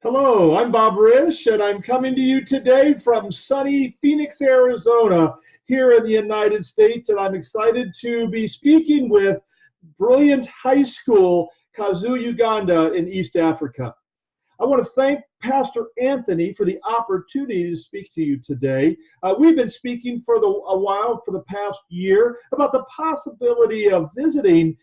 Hello, I'm Bob Reish, and I'm coming to you today from sunny Phoenix, Arizona, here in the United States. And I'm excited to be speaking with brilliant high school, Kazu, Uganda, in East Africa. I want to thank Pastor Anthony for the opportunity to speak to you today. We've been speaking for a while, for the past year, about the possibility of visiting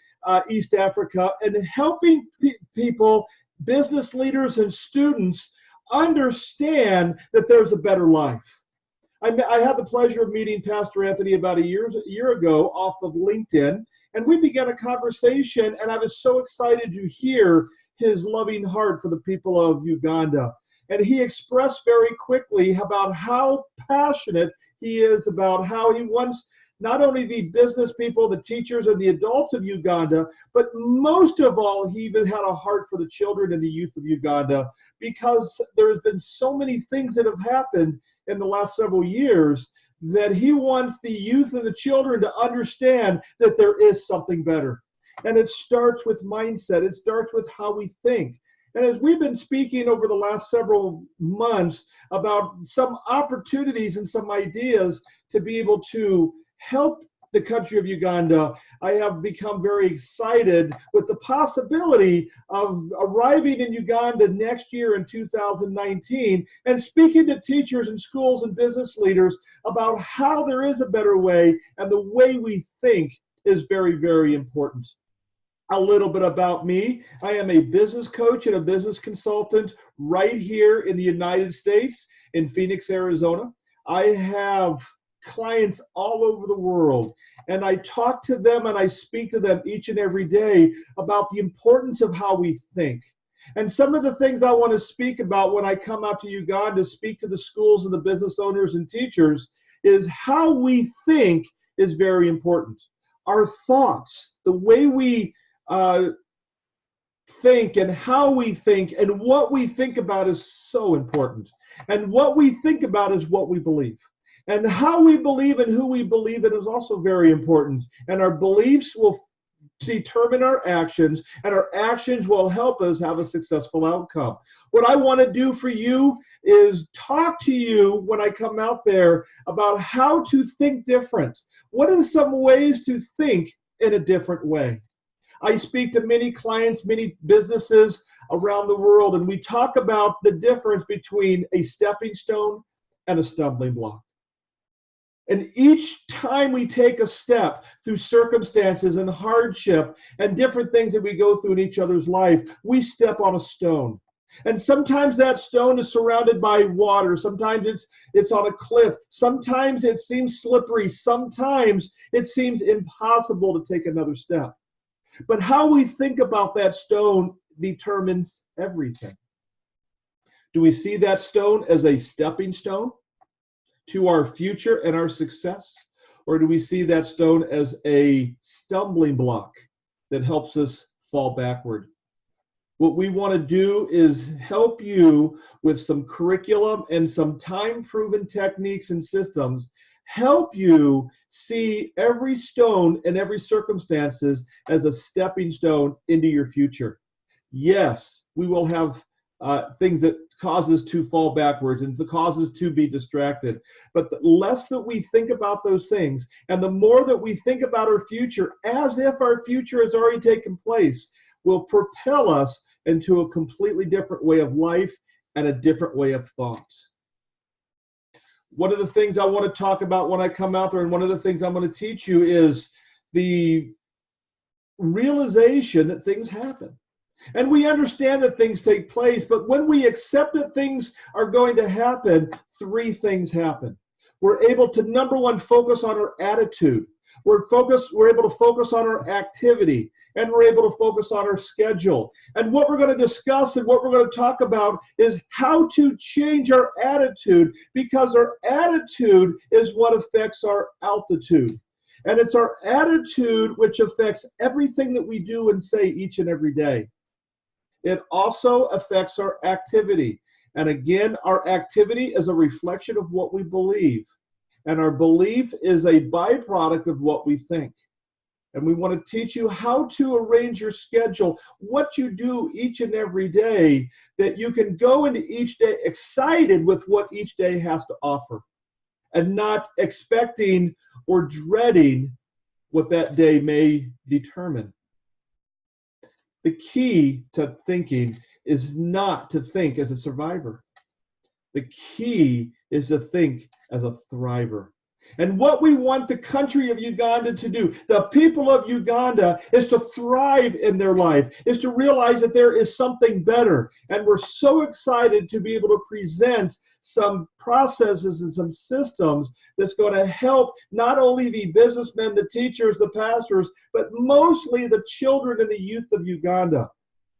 East Africa and helping people, business leaders, and students understand that there's a better life. I had the pleasure of meeting Pastor Anthony about a year ago off of LinkedIn, and we began a conversation, and I was so excited to hear his loving heart for the people of Uganda. And he expressed very quickly about how passionate he is about how he wants not only the business people, the teachers, and the adults of Uganda, but most of all, he even had a heart for the children and the youth of Uganda, because there has been so many things that have happened in the last several years that he wants the youth and the children to understand that there is something better. And it starts with mindset. It starts with how we think. And as we've been speaking over the last several months about some opportunities and some ideas to be able to help the country of Uganda, I have become very excited with the possibility of arriving in Uganda next year in 2019 and speaking to teachers and schools and business leaders about how there is a better way, and the way we think is very, very important. A little bit about me. I am a business coach and a business consultant right here in the United States in Phoenix, Arizona. I have clients all over the world, and I talk to them and I speak to them each and every day about the importance of how we think. And some of the things I want to speak about when I come out to Uganda, speak to the schools and the business owners and teachers, is how we think is very important. Our thoughts, the way we think and how we think and what we think about is so important. And what we think about is what we believe. And how we believe and who we believe in is also very important. And our beliefs will determine our actions, and our actions will help us have a successful outcome. What I want to do for you is talk to you when I come out there about how to think different. What are some ways to think in a different way? I speak to many clients, many businesses around the world, and we talk about the difference between a stepping stone and a stumbling block. And each time we take a step through circumstances and hardship and different things that we go through in each other's life, we step on a stone. And sometimes that stone is surrounded by water. Sometimes it's on a cliff. Sometimes it seems slippery. Sometimes it seems impossible to take another step. But how we think about that stone determines everything. Do we see that stone as a stepping stone to our future and our success? Or do we see that stone as a stumbling block that helps us fall backward? What we want to do is help you with some curriculum and some time-proven techniques and systems, help you see every stone and every circumstances as a stepping stone into your future. Yes, we will have things that cause us to fall backwards and cause us to be distracted. But the less that we think about those things, and the more that we think about our future as if our future has already taken place, will propel us into a completely different way of life and a different way of thought. One of the things I want to talk about when I come out there, and one of the things I'm going to teach you, is the realization that things happen. And we understand that things take place, but when we accept that things are going to happen, three things happen. We're able to, number one, focus on our attitude. We're able to focus on our activity, and we're able to focus on our schedule. And what we're going to discuss and what we're going to talk about is how to change our attitude, because our attitude is what affects our altitude. And it's our attitude which affects everything that we do and say each and every day. It also affects our activity. And again, our activity is a reflection of what we believe. And our belief is a byproduct of what we think. And we want to teach you how to arrange your schedule, what you do each and every day, that you can go into each day excited with what each day has to offer and not expecting or dreading what that day may determine. The key to thinking is not to think as a survivor. The key is to think as a thriver. And what we want the country of Uganda to do, the people of Uganda, is to thrive in their life, is to realize that there is something better. And we're so excited to be able to present some processes and some systems that's going to help not only the businessmen, the teachers, the pastors, but mostly the children and the youth of Uganda.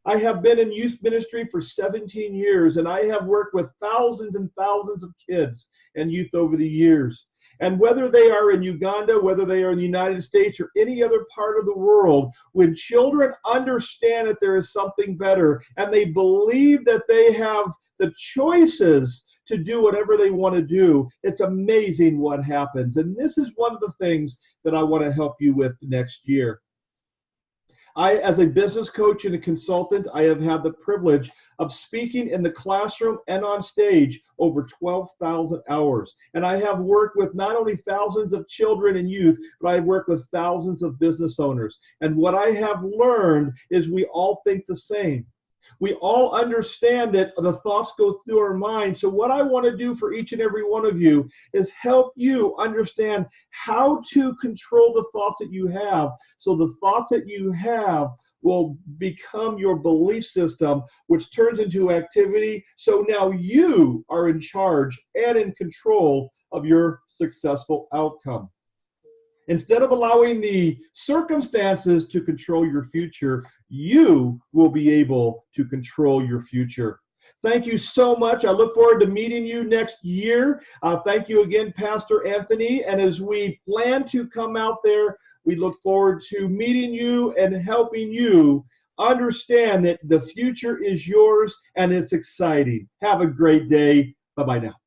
I have been in youth ministry for 17 years, and I have worked with thousands and thousands of kids and youth over the years. And whether they are in Uganda, whether they are in the United States or any other part of the world, when children understand that there is something better and they believe that they have the choices to do whatever they want to do, it's amazing what happens. And this is one of the things that I want to help you with next year. As a business coach and a consultant, I have had the privilege of speaking in the classroom and on stage over 12,000 hours. And I have worked with not only thousands of children and youth, but I've worked with thousands of business owners. And what I have learned is we all think the same. We all understand that the thoughts go through our mind. So what I want to do for each and every one of you is help you understand how to control the thoughts that you have. So the thoughts that you have will become your belief system, which turns into activity. So now you are in charge and in control of your successful outcome. Instead of allowing the circumstances to control your future, you will be able to control your future. Thank you so much. I look forward to meeting you next year. Thank you again, Pastor Anthony. And as we plan to come out there, we look forward to meeting you and helping you understand that the future is yours and it's exciting. Have a great day. Bye-bye now.